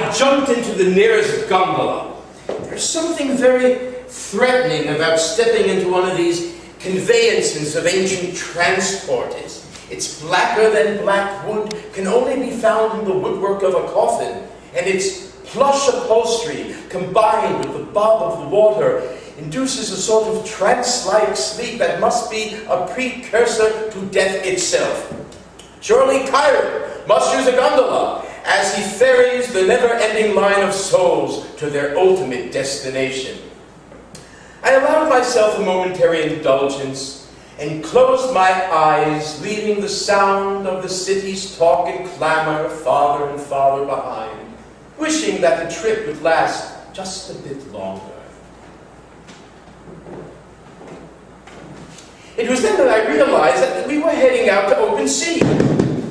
I jumped into the nearest gondola. There's something very threatening about stepping into one of these conveyances of ancient transport. It's blacker than black wood, can only be found in the woodwork of a coffin, and its plush upholstery, combined with the bob of the water, induces a sort of trance-like sleep that must be a precursor to death itself. Surely Chiron must use a gondola as he ferries the never-ending line of souls to their ultimate destination. I allowed myself a momentary indulgence and closed my eyes, leaving the sound of the city's talk and clamor farther and farther behind, wishing that the trip would last just a bit longer. It was then that I realized that we were heading out to open sea.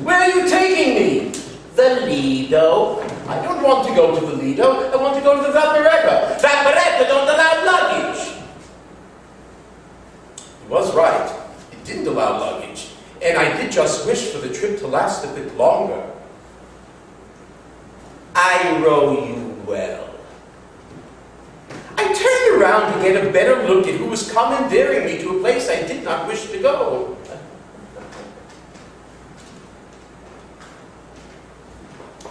Where are you taking me? The Lido. I don't want to go to the Lido. I want to go to the Vaporetta. Vaporetta don't allow luggage. He was right. It didn't allow luggage. And I did just wish for the trip to last a bit longer. I row you well. I turned around to get a better look at who was commandeering me to a place I did not wish to go.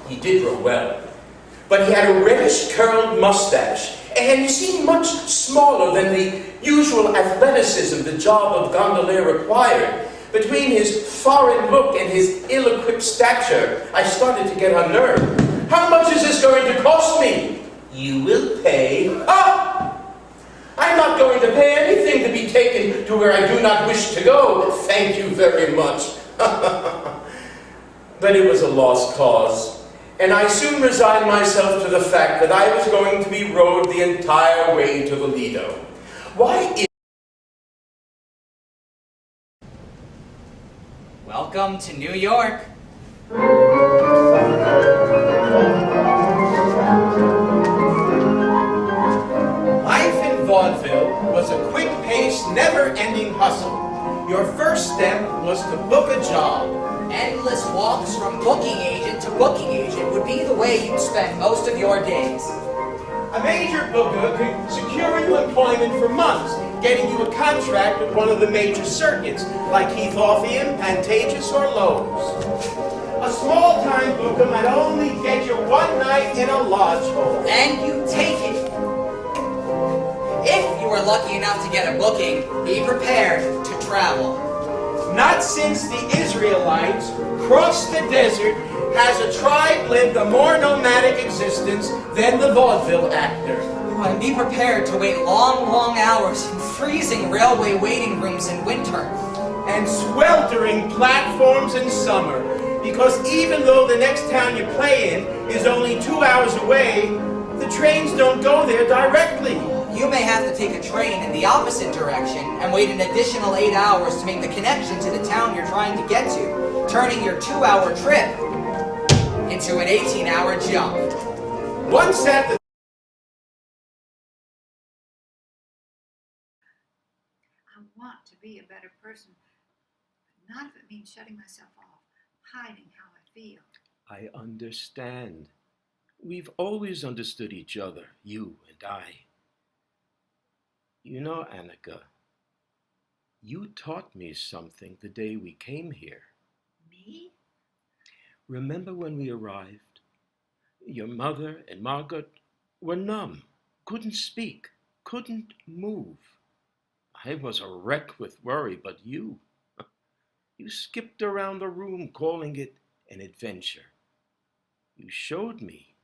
He did row well, but he had a reddish curled mustache, and he seemed much smaller than the usual athleticism the job of gondolier required. Between his foreign look and his ill-equipped stature, I started to get unnerved. How much is this going to cost me? You will pay. Ah! I'm not going to pay anything to be taken to where I do not wish to go. Thank you very much. But it was a lost cause, and I soon resigned myself to the fact that I was going to be rowed the entire way to the Lido. Why is... Welcome to New York. Life in vaudeville was a quick-paced, never-ending hustle. Your first step was to book a job. Endless walks from booking agent to booking agent would be the way you'd spend most of your days. A major booker could secure you employment for months, getting you a contract with one of the major circuits, like Heath Orpheum, Pantages, or Lowe's. A small-time booker might only get you one night in a lodge hole. And you take it. If you were lucky enough to get a booking, be prepared to travel. Not since the Israelites crossed the desert has a tribe lived a more nomadic existence than the vaudeville actor. And be prepared to wait long, long hours in freezing railway waiting rooms in winter. And sweltering platforms in summer, because even though the next town you play in is only 2 hours away, the trains don't go there directly. You may have to take a train in the opposite direction and wait an additional 8 hours to make the connection to the town you're trying to get to, turning your 2-hour trip into an 18-hour jump. Once at the... I want to be a better person, but not if it means shutting myself off, hiding how I feel. I understand. We've always understood each other, you and I. You know, Annika, you taught me something the day we came here. Me? Remember when we arrived? Your mother and Margaret were numb, couldn't speak, couldn't move. I was a wreck with worry, but you skipped around the room calling it an adventure. You showed me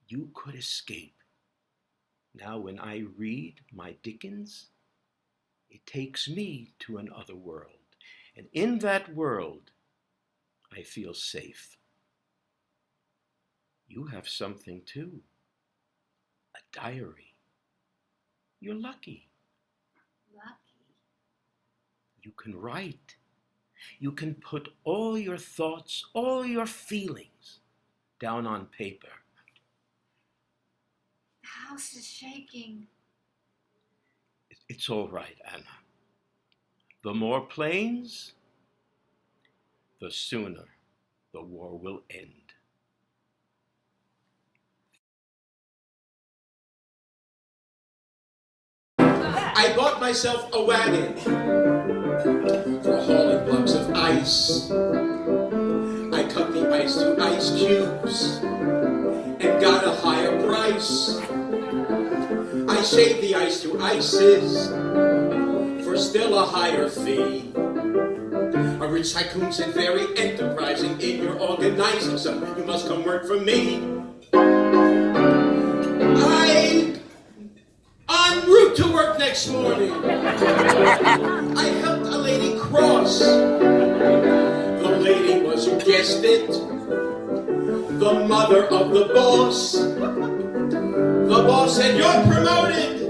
you could escape. Now when I read my Dickens, it takes me to another world. And in that world, I feel safe. You have something too. A diary. You're lucky. Lucky? You can write. You can put all your thoughts, all your feelings down on paper. The house is shaking. It's all right, Anna. The more planes, the sooner the war will end. I bought myself a wagon for hauling blocks of ice. I cut the ice to ice cubes and got a higher price. I shaved the ice to ices for still a higher fee. A rich tycoon said, very enterprising in your organizing, so you must come work for me. En route to work next morning, I helped a lady cross. The lady was, you guessed it, the mother of the boss. The boss said, you're promoted.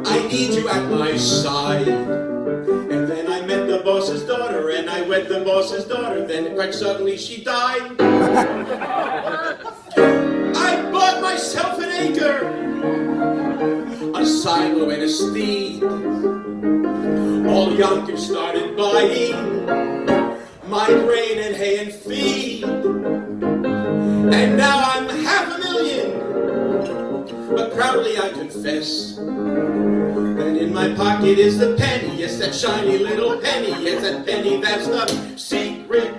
I need you at my side. And then I met the boss's daughter, and I wed the boss's daughter. Then quite suddenly she died. I bought myself an acre, a silo and a steed. All Yonkers started buying my grain and hay and feed. And now I'm $500,000. But proudly I confess that in my pocket is the penny. Yes, that shiny little penny. Yes, that penny, that's the secret